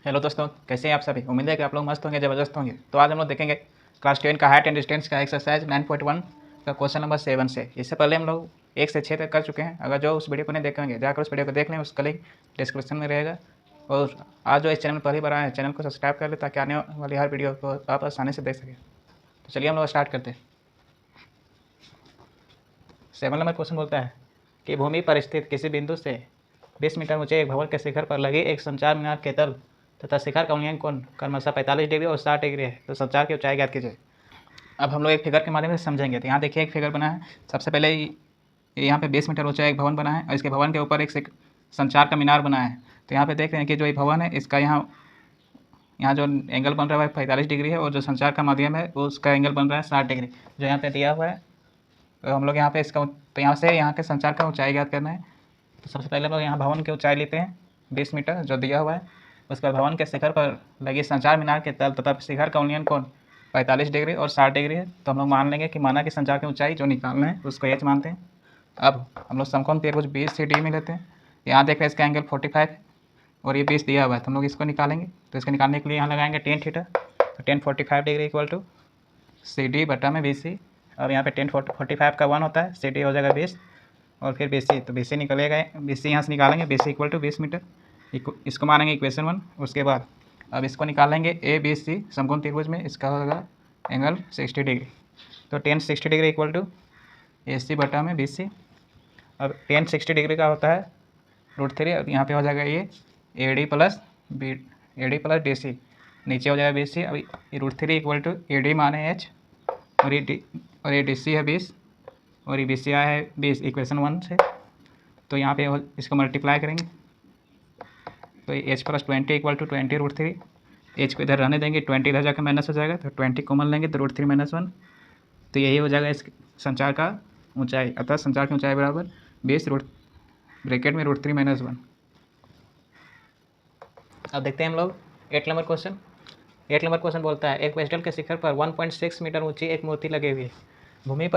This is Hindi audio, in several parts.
हेलो दोस्तों, कैसे हैं आप सभी। उम्मीद है कि आप लोग मस्त होंगे, ज़बरदस्त होंगे। तो आज हम लोग देखेंगे क्लास 10 का हाइट एंड डिस्टेंस का एक्सरसाइज 9.1 का क्वेश्चन नंबर 7 से। इससे पहले हम लोग 1 से 6 तक कर चुके हैं। अगर जो उस वीडियो को नहीं देखे होंगे जाकर उस वीडियो को देख लें, उसका लिंक डिस्क्रिप्शन में रहेगा। और आज जो इस चैनल में पहली बार आए हैं, चैनल को सब्सक्राइब कर ले ताकि आने वाली हर वीडियो को आप आसानी से देख सकें। तो चलिए हम लोग स्टार्ट करते हैं। 7 नंबर क्वेश्चन बोलता है कि भूमि पर स्थित किसी बिंदु से 20 मीटर ऊंचे एक भवन के शिखर पर लगे एक संचार मीनार के तल तथा शिखर का उन्नयन कोण क्रमशः 45 डिग्री और 60 डिग्री है, तो संचार की ऊंचाई ज्ञात कीजिए। अब हम लोग एक फिगर के माध्यम से समझेंगे। तो यहाँ देखिए एक फिगर बना है। सबसे पहले यहाँ पे 20 मीटर ऊंचा एक भवन बना है और इसके भवन के ऊपर एक संचार का मीनार बना है। तो यहाँ पे देख रहे हैं कि जो ये भवन है इसका यहाँ जो एंगल बन रहा है 45 डिग्री है और जो संचार का माध्यम है उसका एंगल बन रहा है 60 डिग्री, जो यहाँ पे दिया हुआ है। तो हम लोग यहाँ पे इसका तो यहाँ से यहाँ के संचार का ऊंचाई ज्ञात करना है। तो सबसे पहले हम लोग यहाँ भवन की ऊंचाई लेते हैं 20 मीटर जो दिया हुआ है। उसके बाद भवन के शिखर पर लगी संचार मीनार के तल तथा शिखर का उन्नयन कोण 45 डिग्री और 60 डिग्री है। तो हम लोग मान लेंगे कि माना कि संचार की ऊंचाई जो निकालना है उसको एच मानते हैं। अब हम लोग समकोण त्रिभुज BCD में लेते हैं। यहाँ देख रहे हैं इसका एंगल 45 है और ये 20 दिया हुआ है, तो हम लोग इसको निकालेंगे। तो इसको निकालने के लिए यहाँ लगाएंगे tan थीटा। तो tan 45 degree equal to CD बटा में BC। और यहाँ पे tan 45 का 1 होता है, CD हो जाएगा 20 और फिर BC। तो BC निकलेगा, BC यहाँ से निकालेंगे, BC इक्वल टू 20 मीटर। इसको मानेंगे इक्वेशन 1। उसके बाद अब इसको निकालेंगे ABC समकोण त्रिभुज में, इसका होगा एंगल 60 डिग्री। तो tan 60 degree equal to AC बटा में BC। अब tan 60 डिग्री का होता है √3 और यहाँ पे हो जाएगा ये AD प्लस DC, नीचे हो जाएगा BC। अब ये √3 इक्वल टू AD माने H और ये DC है 20 और ये BC आया है 20 इक्वेशन 1 से। तो यहाँ पे इसको मल्टीप्लाई करेंगे तो H plus 20 equal to 20 √3। H को इधर रहने देंगे, 20 इधर जाकर माइनस हो जाएगा, तो 20 कॉमन लेंगे तो √3 - 1। तो यही हो जाएगा इस संचार का ऊंचाई। अतः संचार की ऊंचाई बराबर 20 ब्रैकेट में √3 - 1। अब देखते हैं हम लोग 8 नंबर क्वेश्चन। 8 नंबर क्वेश्चन बोलता है एक पेस्टल के शिखर पर 1.6 मीटर ऊंची एक मूर्ति लगी हुई है। भूमि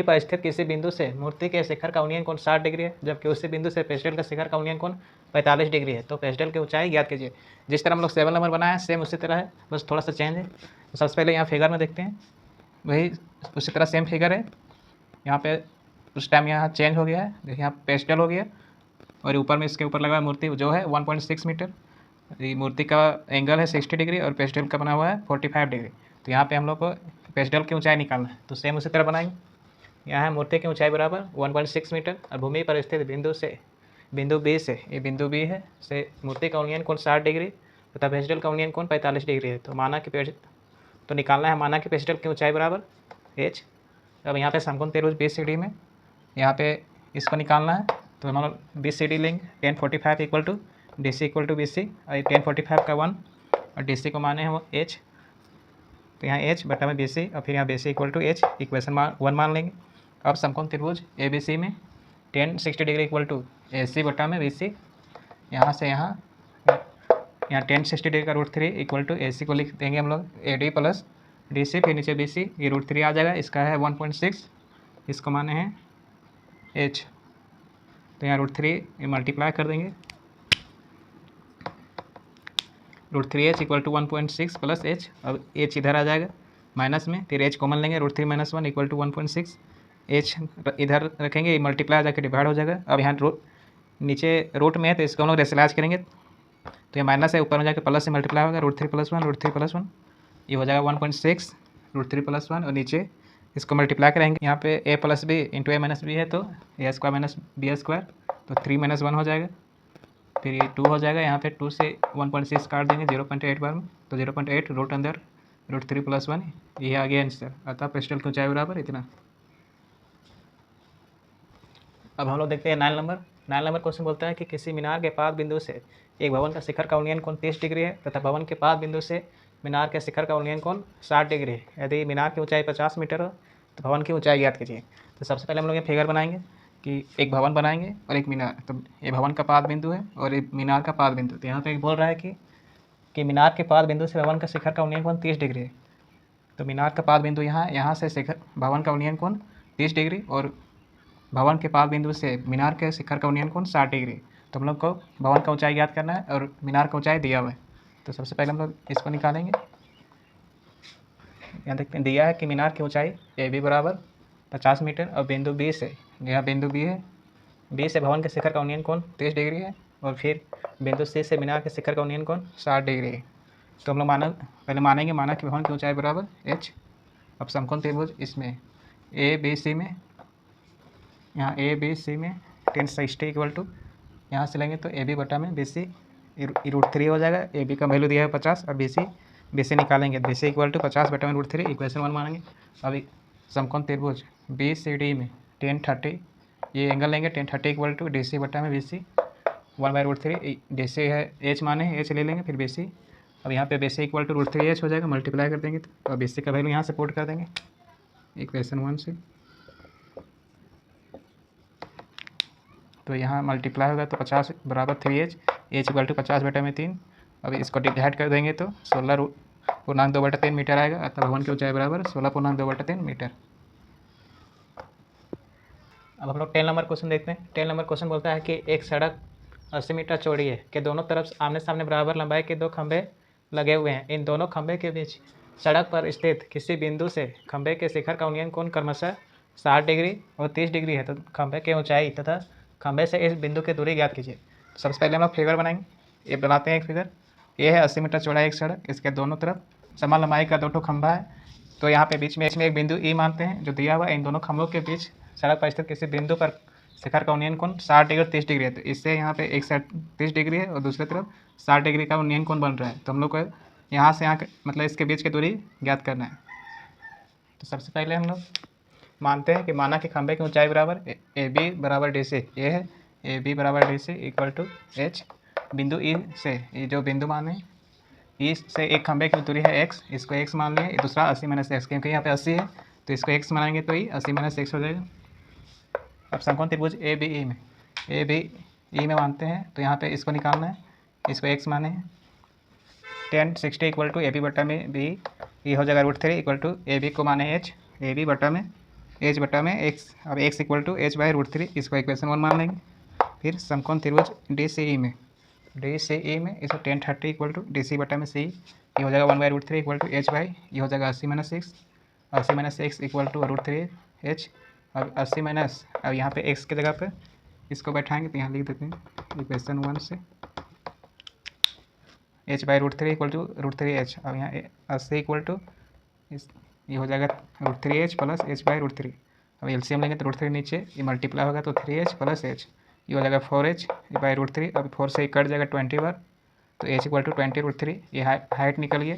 पर स्थित किसी बिंदु से मूर्ति के शिखर का उन्नयन कोण 60 डिग्री है, जबकि उसी बिंदु से पेस्टल का शिखर का उन्नयन कोण 45 डिग्री है। तो पेस्टल की ऊंचाई ज्ञात कीजिए। जिस तरह हम लोग 7 नंबर बनाया सेम उसी तरह है, बस थोड़ा सा चेंज है। तो सबसे पहले यहाँ फिगर में देखते हैं, वही उसी तरह सेम फिगर है। यहाँ पे उस टाइम यहाँ चेंज हो गया है, देखिए यहाँ पेस्टल हो गया और ऊपर में इसके ऊपर लगा मूर्ति जो है 1.6 मीटर। ये मूर्ति का एंगल है 60 डिग्री और पेस्टल का बना हुआ है 45 डिग्री। तो यहाँ पे हम लोग को पेस्टल की ऊंचाई निकालना है, तो सेम उसी तरह बनाएंगे। यहाँ है मूर्ति की ऊंचाई बराबर 1.6 मीटर और भूमि पर स्थित बिंदु B से, ये बिंदु B है, से मूर्ति का उन्नयन कोण 60 डिग्री तथा पेस्टल का उन्नयन कोण 45 डिग्री है। तो निकालना है माना कि पेस्टल की ऊंचाई बराबर H। अब यहाँ पे समकोण त्रिभुज BCD में यहाँ पे इसको निकालना है। तो हम लोग BCD लेंगे, tan 45 equal to DC equal to BC और tan 45 का 1 और DC को माने हैं वो H। तो यहाँ H बटा में BC और फिर यहाँ BC equal to H equation 1 मान लेंगे। अब समकोण त्रिभुज ABC में tan 60 degree equal to AC बटा में BC। यहाँ से यहाँ tan 60 डिग्री का √3 इक्वल टू AC को लिख देंगे हम लोग AD प्लस DC, फिर नीचे BC, ये √3 आ जाएगा, इसका है 1.6, इसको माने हैं H। तो यहाँ √3 ये मल्टीप्लाई कर देंगे, √3H equal to 1.6 plus H। अब H इधर आ जाएगा माइनस में, फिर H कॉमन लेंगे, √3 - 1 इक्वल टू 1.6। H इधर रखेंगे, मल्टीप्लाई जाकर डिवाइड हो जाएगा। अब यहाँ नीचे रूट में है तो इसको हम लोग रेशलाइज करेंगे, तो ये माइनस है, ऊपर में जाकर प्लस से मल्टीप्लाई होगा, √3 + 1 √3 + 1, ये हो जाएगा 1.6 √3 + 1 और नीचे इसको मल्टीप्लाई करेंगे। यहाँ पे A + B × A - B है तो A² - B², तो 3 - 1 हो जाएगा, फिर ये 2 हो जाएगा। यहाँ पे 2 से 1.6 काट देंगे 0.8 बार में, तो 0.8 रूट अंदर √3 + 1, ये आ गया आंसर। अतः पेस्टल की ऊंचाई बराबर इतना। अब हम लोग देखते हैं 9 नंबर क्वेश्चन बोलता है कि किसी मीनार के पाद बिंदु से एक भवन का शिखर का उन्नयन कोण 30 डिग्री है तथा भवन के पाद बिंदु से मीनार के शिखर का उन्नयन कोण 60 डिग्री है। यदि मीनार की ऊंचाई 50 मीटर हो तो भवन की ऊंचाई ज्ञात कीजिए। तो सबसे पहले हम लोग ये फिगर बनाएंगे कि एक भवन बनाएंगे और एक मीनार। तो ये भवन का पाद बिंदु है और ये मीनार का पाद बिंदु। तो यहाँ पे बोल रहा है कि मीनार के पाद बिंदु से भवन का शिखर का उन्नयन कोण 30 डिग्री है। तो मीनार का पाद बिंदु यहाँ से शिखर भवन का उन्नयन कोण 30 डिग्री और भवन के पाद बिंदु से मीनार के शिखर का उन्नयन कोण 60 डिग्री। तो हम लोग को भवन का ऊंचाई ज्ञात करना है और मीनार का ऊंचाई दिया हुआ है। तो सबसे पहले हम लोग इसको निकालेंगे। यहाँ देखते हैं दिया है कि मीनार की ऊंचाई ए बी बराबर 50 मीटर और बिंदु बी से, यह बिंदु बी है, बी से भवन के शिखर का उन्नयन कोण 30 डिग्री है और फिर बिंदु सी से मीनार के शिखर का उन्नयन कोण 60 डिग्री है। तो हम लोग पहले माना कि भवन की ऊंचाई बराबर h। अब समकोण त्रिभुज इसमें ए बी सी में, यहाँ ए बी सी में tan 60 इक्वल टू, यहाँ से लेंगे तो ए बी बटा में बी सी √3 हो जाएगा। ए बी का वैल्यू दिया है 50 और बी सी निकालेंगे, बी सी इक्वल टू 50 बटा में √3, इक्वेशन 1 मानेंगे। अभी समकोण त्रिभुज बी सी डी में tan 30, ये एंगल लेंगे tan 30 equal to D C बटा में बी सी 1/√3, डी सी है एच माने हैं, एच ले लेंगे फिर बी सी। अब यहाँ पे B C equal to √3h हो जाएगा, मल्टीप्लाई कर देंगे तो अब बी सी का वैल्यू यहाँ से पुट कर देंगे इक्वेशन 1 से। तो यहाँ मल्टीप्लाई होगा तो 50 बराबर 3h, h इक्वल टू 50 बटा में 3। अब इसको डिवाइड कर देंगे तो 16.2/3 मीटर आएगा। अतः भवन की ऊंचाई बराबर 16.2/3 मीटर। अब हम लोग 10 नंबर क्वेश्चन देखते हैं। 10 नंबर क्वेश्चन बोलता है कि एक सड़क 80 मीटर चौड़ी है कि दोनों तरफ आमने सामने बराबर लंबाई के 2 खंभे लगे हुए हैं। इन दोनों खंभे के बीच सड़क पर स्थित किसी बिंदु से खंभे के शिखर का उन्नयन कोण क्रमशः 60 डिग्री और 30 डिग्री है। तो खंभे की ऊंचाई तथा खंभे से इस बिंदु की दूरी ज्ञात कीजिए। सबसे पहले हम लोग फिगर बनाएंगे। ये बनाते हैं एक फिगर। ये है 80 मीटर चौड़ा एक सड़क, इसके दोनों तरफ समान लंबाई का 2 खंभा है। तो यहाँ पे बीच में एक बिंदु ई मानते हैं जो दिया हुआ है। इन दोनों खंभों के बीच सड़क पर स्थित किसी बिंदु पर शिखर का उन्नयन कोण 60 डिग्री और 30 डिग्री है। तो इससे यहाँ पे एक साइड 30 डिग्री है और दूसरी तरफ 60 डिग्री का उन्नयन कोण बन रहा है। तो हम लोग को यहाँ से यहाँ मतलब इसके बीच की दूरी ज्ञात करना है। तो सबसे पहले हम लोग मानते हैं कि माना कि खंभे की ऊंचाई बराबर ए बी बराबर डी सी, ये है ए बी बराबर D C equal to H. बिंदु ई से, ये जो बिंदु माने ई से एक खंभे की दूरी है x, इसको x मान लिए। दूसरा 80 - x, क्योंकि यहाँ पे 80 है तो इसको x मानेंगे तो ये 80 - x हो जाएगा। अब समकोण त्रिभुज ए बी ई में मानते हैं तो यहाँ पे इसको निकालना है, इसको x माने हैं। tan 60 equal to A B बटा में बी, ये हो जाएगा √3 इक्वल टू ए बी को माने h, ए बी बटा में h बटा में x। अब x इक्वल टू h/√3, इसको इक्वेशन 1 मान लेंगे। फिर समकोण त्रिभुज डी सी ई में इसको tan 30 equal to D C बटा में सी, ये हो जाएगा 1/√3 इक्वल टू h बाई, ये हो जाएगा 80 - x इक्वल टू √3h। अब 80 - अब यहाँ पे x की जगह पे इसको बैठाएंगे तो यहाँ लिख देते हैं इक्वेशन 1 से h/√3 इक्वल टू √3h। अब यहाँ 80 इक्वल टू ये हो जाएगा √3h प्लस h/√3। अब एलसीएम लेंगे तो √3 नीचे, ये मल्टीप्लाई होगा तो 3h प्लस h, ये हो जाएगा 4h/√3। अब 4 से कट जाएगा 20 बार, तो h इक्वल टू 20√3, ये हाइट निकल गया।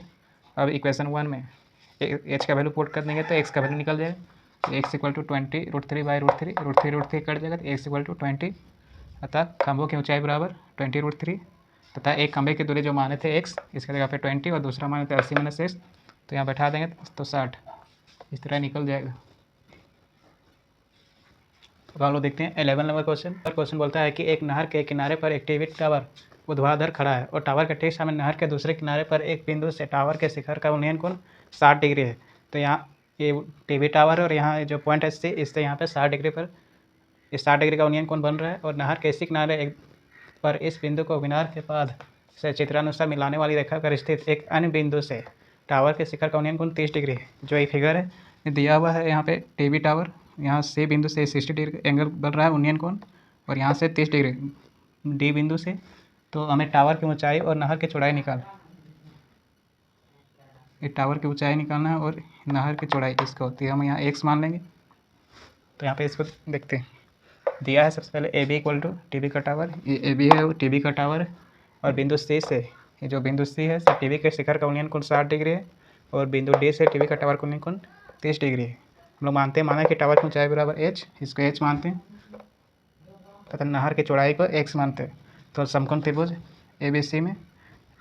अब इक्वेशन 1 में h का वैल्यू पुट कर देंगे तो x का वैल्यू निकल जाएगा। तो x इक्वल टू 20√3/√3, √3 कट जाएगा तो x इक्वल टू 20। अतः खंभों की ऊंचाई बराबर 20√3 तथा एक खंभे की दूरी जो माने थे x, इसके जगह पे 20 और दूसरा माने थे 80 - x, तो यहाँ बैठा देंगे तो 60, इस तरह निकल जाएगा। अब हम लोग देखते हैं 11 नंबर क्वेश्चन बोलता है कि एक नहर के किनारे पर एक टीवी टावर ऊर्ध्वाधर खड़ा है और टावर के ठीक सामने नहर के दूसरे किनारे पर एक बिंदु से टावर के शिखर का उन्नयन कोण 60 डिग्री है। तो यहाँ ये टीवी टावर है और यहाँ जो पॉइंट है इससे यहाँ पे 60 डिग्री पर 60 डिग्री का उन्नयन कोण बन रहा है। और नहर के इसी किनारे पर इस बिंदु को मीनार के पाद से चित्रानुसार मिलाने वाली रेखा पर स्थित एक अन्य बिंदु से टावर के शिखर का उन्नयन कोण 30 डिग्री है। जो ये फिगर है दिया हुआ है, यहाँ पे टीवी टावर, यहाँ से बिंदु से 60 डिग्री एंगल बन रहा है उन्नयन कोण, और यहाँ से 30 डिग्री डी बिंदु से। तो हमें टावर की ऊंचाई और नहर की चौड़ाई ये टावर की ऊंचाई निकालना है और नहर की चौड़ाई इसको होती है, हम यहाँ x मान लेंगे। तो यहाँ पे इसको देखते हैं, दिया है सबसे पहले A B equal to TV का टावर, ये ए बी है वो टीवी का टावर है, और बिंदु सी से, ये जो बिंदु सी है टीवी के शिखर का उन्नयन कोण 60 डिग्री है, और बिंदु डी से टीवी का टावर का उन्नयन कोण 30 डिग्री है। हम लोग माना कि टावर की ऊंचाई बराबर h, इसको h मानते हैं तथा नहर की चौड़ाई को x मानते हैं। तो समकोण त्रिभुज ए बी सी में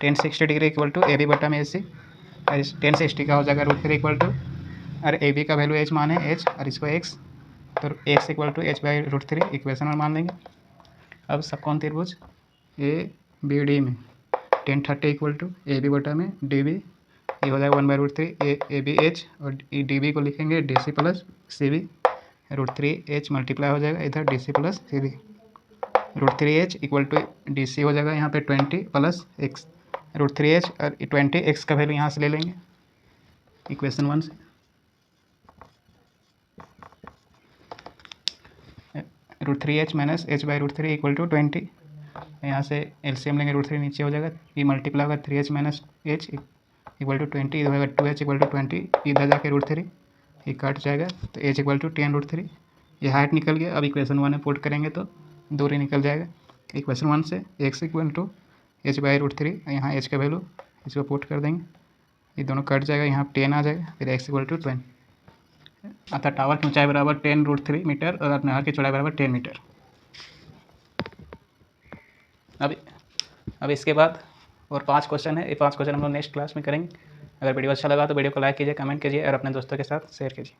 tan 60 degree equal to A B बटा में AC, tan 60 का हो जाएगा √3 इक्वल टू, और ए बी का वैल्यू h माने h और इसको x, तो x equal to h/√3, equation 1 मान लेंगे। अब समकोण त्रिभुज ए बी डी में tan 30 equal to A B बटा में डी बी, ये हो जाएगा 1/√3 ए बी एच, और डी बी को लिखेंगे D C plus C B, √3h multiply हो जाएगा इधर D C plus C B, √3h equal to DC हो जाएगा यहाँ पे 20 प्लस x। √3h और 20 x का वैल्यू यहाँ से ले लेंगे इक्वेशन 1 से। √3h minus h by √3 equal to 20। यहाँ से एलसीएम लेंगे, √3 नीचे हो जाएगा, ये मल्टीप्लाई होगा 3h minus h equal to 20, इधर होगा 2h इक्वल टू 20, इधर जाके √3 ये कट जाएगा तो h इक्वल टू 10√3। ये हाइट निकल गया। अब इक्वेशन 1 में पुट करेंगे तो दूरी निकल जाएगा। इक्वेशन 1 से x equal to h by √3, यहाँ h का वैल्यू इसको पुट कर देंगे, ये दोनों कट जाएगा, यहाँ 10 आ जाएगा, फिर x इक्वल टू 20। अतः टावर की ऊंचाई बराबर 10√3 मीटर और नहर की चौड़ाई बराबर 10 मीटर। अब इसके बाद और 5 क्वेश्चन है। ये 5 क्वेश्चन हम लोग नेक्स्ट क्लास में करेंगे। अगर वीडियो अच्छा लगा तो वीडियो को लाइक कीजिए, कमेंट कीजिए और अपने दोस्तों के साथ शेयर कीजिए।